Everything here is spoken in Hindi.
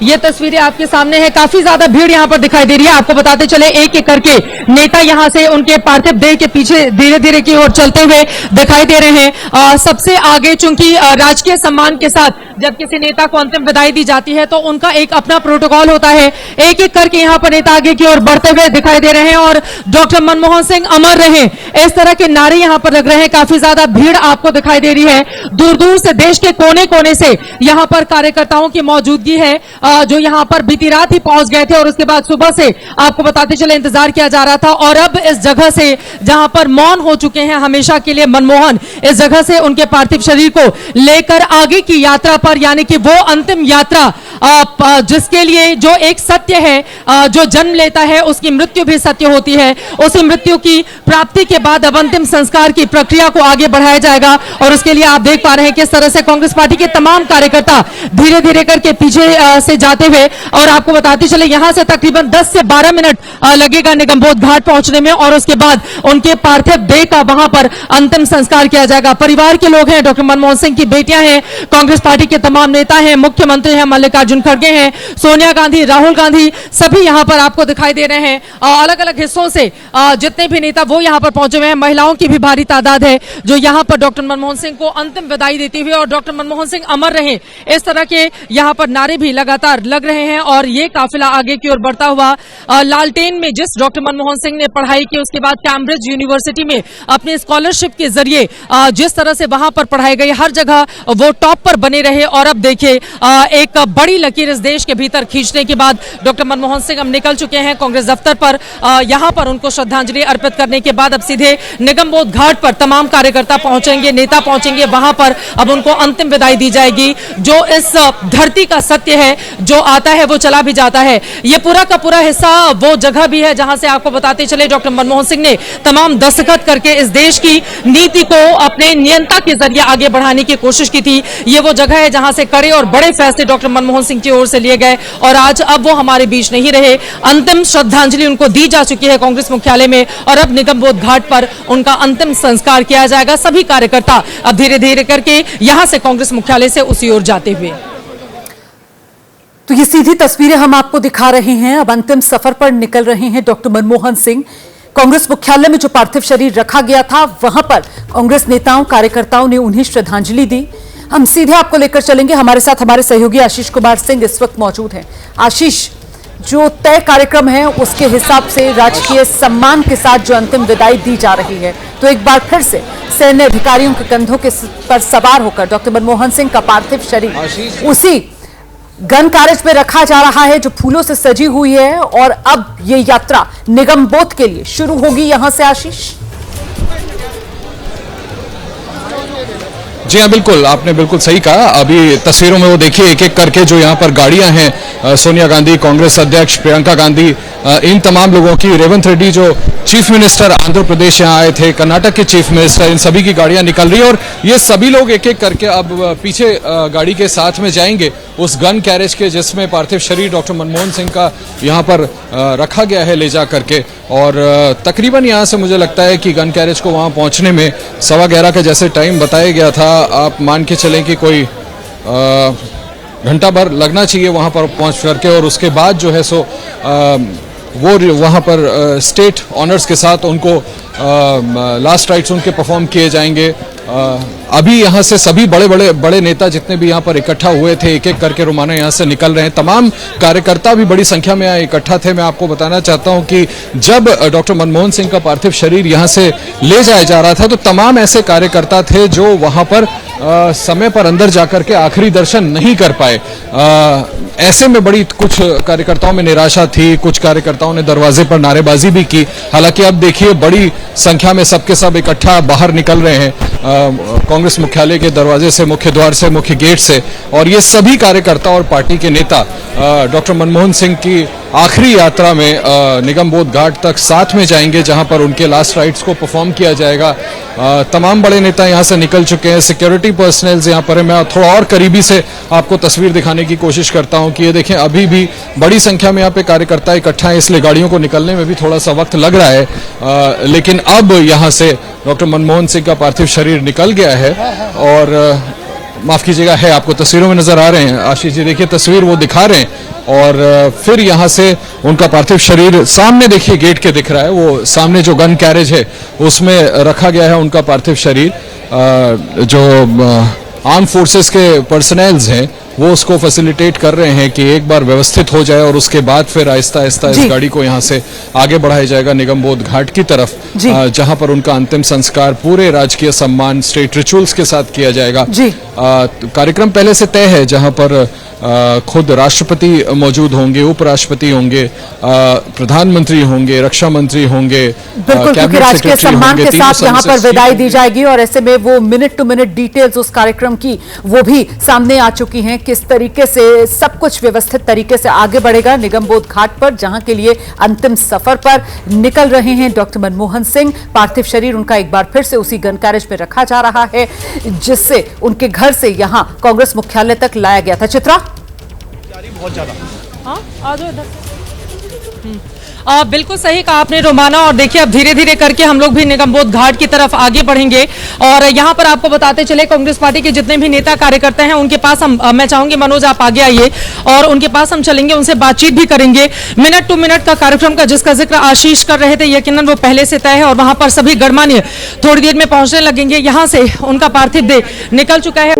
ये तस्वीरें आपके सामने है। काफी ज्यादा भीड़ यहाँ पर दिखाई दे रही है। आपको बताते चले एक एक करके नेता यहाँ से उनके पार्थिव देह के पीछे धीरे धीरे की ओर चलते हुए दिखाई दे रहे हैं। सबसे आगे चूंकि राजकीय सम्मान के साथ जब किसी नेता को अंतिम विदाई दी जाती है तो उनका एक अपना प्रोटोकॉल होता है। एक एक करके यहाँ पर नेता आगे की ओर बढ़ते हुए दिखाई दे रहे हैं और डॉक्टर मनमोहन सिंह अमर रहे, इस तरह के नारे यहाँ पर लग रहे हैं। काफी ज्यादा भीड़ आपको दिखाई दे रही है। दूर दूर से देश के कोने कोने से यहाँ पर कार्यकर्ताओं की मौजूदगी है, जो यहाँ पर बीती रात ही पहुंच गए थे और उसके बाद सुबह से आपको बताते चले इंतजार किया जा रहा था। और अब इस जगह से जहां पर मौन हो चुके हैं हमेशा के लिए मनमोहन, इस जगह से उनके पार्थिव शरीर को लेकर आगे की यात्रा पर, यानी कि वो अंतिम यात्रा जिसके लिए जो एक सत्य है, जो जन्म लेता है उसकी मृत्यु भी सत्य होती है। उसी मृत्यु की प्राप्ति के बाद अब अंतिम संस्कार की प्रक्रिया को आगे बढ़ाया जाएगा और उसके लिए आप देख पा रहे हैं किस तरह से कांग्रेस पार्टी के तमाम कार्यकर्ता धीरे धीरे करके पीछे से जाते हुए, और आपको बताते चले यहां से तकरीबन 10 से 12 मिनट लगेगा निगमबोध घाट पहुंचने में और उसके बाद उनके पार्थिव देह का वहां पर अंतिम संस्कार किया जाएगा। परिवार के लोग हैं, डॉक्टर मनमोहन सिंह की बेटियां हैं, कांग्रेस पार्टी के तमाम नेता हैं, मुख्यमंत्री हैं, मल्लिकार्जुन खड़गे हैं, सोनिया गांधी, राहुल गांधी, सभी यहां पर आपको दिखाई दे रहे हैं। अलग अलग हिस्सों से जितने भी नेता वो यहां पर पहुंचे हुए हैं। महिलाओं की भी भारी तादाद है जो यहां पर डॉक्टर मनमोहन सिंह को अंतिम विदाई देती हुई और डॉक्टर मनमोहन सिंह अमर रहे, इस तरह के यहां पर नारे भी लगातार लग रहे हैं। और ये काफिला आगे की ओर बढ़ता हुआ लालटेन में जिस डॉक्टर मनमोहन सिंह ने पढ़ाई की, उसके बाद कैम्ब्रिज यूनिवर्सिटी में अपने स्कॉलरशिप के जरिए जिस तरह से वहां पर पढ़ाई गई, हर जगह वो टॉप पर बने रहे। और अब देखिए एक बड़ी लकीर इस देश के भीतर खींचने के बाद डॉक्टर मनमोहन सिंह अब निकल चुके हैं कांग्रेस दफ्तर पर। यहां पर उनको श्रद्धांजलि अर्पित करने के बाद अब सीधे निगमबोध घाट पर तमाम कार्यकर्ता पहुंचेंगे, नेता पहुंचेंगे, वहां पर अब उनको अंतिम विदाई दी जाएगी। जो इस धरती का सत्य है, जो आता है वो चला भी जाता है। ये पूरा का पूरा हिस्सा वो जगह भी है जहां से आपको बताते चले डॉक्टर मनमोहन सिंह ने तमाम दस्तखत करके इस देश की नीति को अपने नियंत्रण के जरिए आगे बढ़ाने की कोशिश की थी। ये वो जगह है जहां से कड़े और बड़े फैसले डॉक्टर मनमोहन सिंह की ओर से लिए गए और आज अब वो हमारे बीच नहीं रहे। अंतिम श्रद्धांजलि उनको दी जा चुकी है कांग्रेस मुख्यालय में और अब निगमबोध घाट पर उनका अंतिम संस्कार किया जाएगा। सभी कार्यकर्ता अब धीरे धीरे करके यहां से कांग्रेस मुख्यालय से उसी ओर जाते हुए। तो ये सीधी तस्वीरें हम आपको दिखा रहे हैं। अब अंतिम सफर पर निकल रहे हैं डॉक्टर मनमोहन सिंह। कांग्रेस मुख्यालय में जो पार्थिव शरीर रखा गया था वहां पर कांग्रेस नेताओं कार्यकर्ताओं ने उन्हें श्रद्धांजलि दी। हम सीधे आपको लेकर चलेंगे। हमारे साथ हमारे सहयोगी आशीष कुमार सिंह इस वक्त मौजूद हैं। आशीष, जो तय कार्यक्रम है उसके हिसाब से राजकीय सम्मान के साथ जो अंतिम विदाई दी जा रही है, तो एक बार फिर से सैन्य अधिकारियों के कंधों के पर सवार होकर डॉक्टर मनमोहन सिंह का पार्थिव शरीर उसी गन कारज पे रखा जा रहा है जो फूलों से सजी हुई है और अब ये यात्रा निगमबोध के लिए शुरू होगी यहां से। आशीष जी हाँ, बिल्कुल, आपने बिल्कुल सही कहा। अभी तस्वीरों में वो देखिए एक एक करके जो यहाँ पर गाड़ियां हैं, सोनिया गांधी, कांग्रेस अध्यक्ष प्रियंका गांधी, इन तमाम लोगों की, रेवंत रेड्डी जो चीफ मिनिस्टर आंध्र प्रदेश यहाँ आए थे, कर्नाटक के चीफ मिनिस्टर, इन सभी की गाड़ियां निकल रही है और ये सभी लोग एक एक करके अब पीछे गाड़ी के साथ में जाएंगे उस गन कैरेज के जिसमें पार्थिव शरीर डॉक्टर मनमोहन सिंह का यहाँ पर रखा गया है ले जा करके। और तकरीबन यहाँ से मुझे लगता है कि गन कैरेज को वहाँ पहुँचने में 11:15 का जैसे टाइम बताया गया था, आप मान के चलें कि कोई घंटा भर लगना चाहिए वहाँ पर पहुँच करके। और उसके बाद जो है सो वो वहाँ पर स्टेट ऑनर्स के साथ उनको लास्ट राइट्स उनके परफॉर्म किए जाएंगे। अभी यहाँ से सभी बड़े नेता जितने भी यहाँ पर इकट्ठा हुए थे एक एक करके रोमाना यहाँ से निकल रहे हैं। तमाम कार्यकर्ता भी बड़ी संख्या में यहाँ इकट्ठा थे। मैं आपको बताना चाहता हूँ कि जब डॉक्टर मनमोहन सिंह का पार्थिव शरीर यहाँ से ले जाया जा रहा था तो तमाम ऐसे कार्यकर्ता थे जो वहाँ पर समय पर अंदर जाकर के आखिरी दर्शन नहीं कर पाए। ऐसे में बड़ी कुछ कार्यकर्ताओं में निराशा थी, कुछ कार्यकर्ताओं ने दरवाजे पर नारेबाजी भी की। हालांकि अब देखिए बड़ी संख्या में सबके सब इकट्ठा बाहर निकल रहे हैं कांग्रेस मुख्यालय के दरवाजे से, मुख्य द्वार से, मुख्य गेट से। और ये सभी कार्यकर्ता और पार्टी के नेता डॉक्टर मनमोहन सिंह की आखिरी यात्रा में निगमबोध घाट तक साथ में जाएंगे जहां पर उनके लास्ट राइट्स को परफॉर्म किया जाएगा। तमाम बड़े नेता यहां से निकल चुके हैं, सिक्योरिटी पर्सनल्स यहां पर है। मैं थोड़ा और करीबी से आपको तस्वीर दिखाने की कोशिश करता हूं कि ये देखें अभी भी बड़ी संख्या में यहाँ पे कार्यकर्ता इकट्ठा है, इसलिए गाड़ियों को निकलने में भी थोड़ा सा वक्त लग रहा है। लेकिन अब यहाँ से डॉक्टर मनमोहन सिंह का पार्थिव शरीर निकल गया है और माफ कीजिएगा है, आपको तस्वीरों में नजर आ रहे हैं। आशीष जी देखिए तस्वीर वो दिखा रहे हैं और फिर यहाँ से उनका पार्थिव शरीर सामने देखिए गेट के दिख रहा है, वो सामने जो गन कैरेज है उसमें रखा गया है उनका पार्थिव शरीर। जो आर्म फोर्सेस के पर्सनल्स हैं वो उसको फैसिलिटेट कर रहे हैं कि एक बार व्यवस्थित हो जाए और उसके बाद फिर आहिस्ता आहिस्ता इस गाड़ी को यहाँ से आगे बढ़ाया जाएगा निगमबोध घाट की तरफ, जहां पर उनका अंतिम संस्कार पूरे राजकीय सम्मान स्टेट रिचुअल्स के साथ किया जाएगा। कार्यक्रम पहले से तय है, जहां पर खुद राष्ट्रपति मौजूद होंगे, उपराष्ट्रपति होंगे, प्रधानमंत्री होंगे, रक्षा मंत्री होंगे, बिल्कुल, क्योंकि राजकीय सम्मान के साथ यहाँ पर विदाई दी जाएगी और ऐसे में वो मिनट टू मिनट डिटेल्स उस कार्यक्रम की वो भी सामने आ चुकी हैं, किस तरीके से सब कुछ व्यवस्थित तरीके से आगे बढ़ेगा निगमबोध घाट पर, जहां के लिए अंतिम सफर पर निकल रहे हैं डॉक्टर मनमोहन सिंह। पार्थिव शरीर उनका एक बार फिर से उसी गन कैरेज में रखा जा रहा है जिससे उनके घर से यहां कांग्रेस मुख्यालय तक लाया गया था। चित्रा, बहुत ज्यादा बिल्कुल सही कहा आपने रोमाना। और देखिए अब धीरे धीरे करके हम लोग भी निगमबोध घाट की तरफ आगे बढ़ेंगे और यहाँ पर आपको बताते चले कांग्रेस पार्टी के जितने भी नेता कार्यकर्ता हैं उनके पास मैं चाहूंगी मनोज आप आगे आइए और उनके पास हम चलेंगे, उनसे बातचीत भी करेंगे। मिनट टू मिनट का कार्यक्रम का जिसका जिक्र आशीष कर रहे थे, यकीनन वो पहले से तय है और वहां पर सभी गणमान्य थोड़ी देर में पहुंचने लगेंगे। यहाँ से उनका पार्थिव देह निकल चुका है।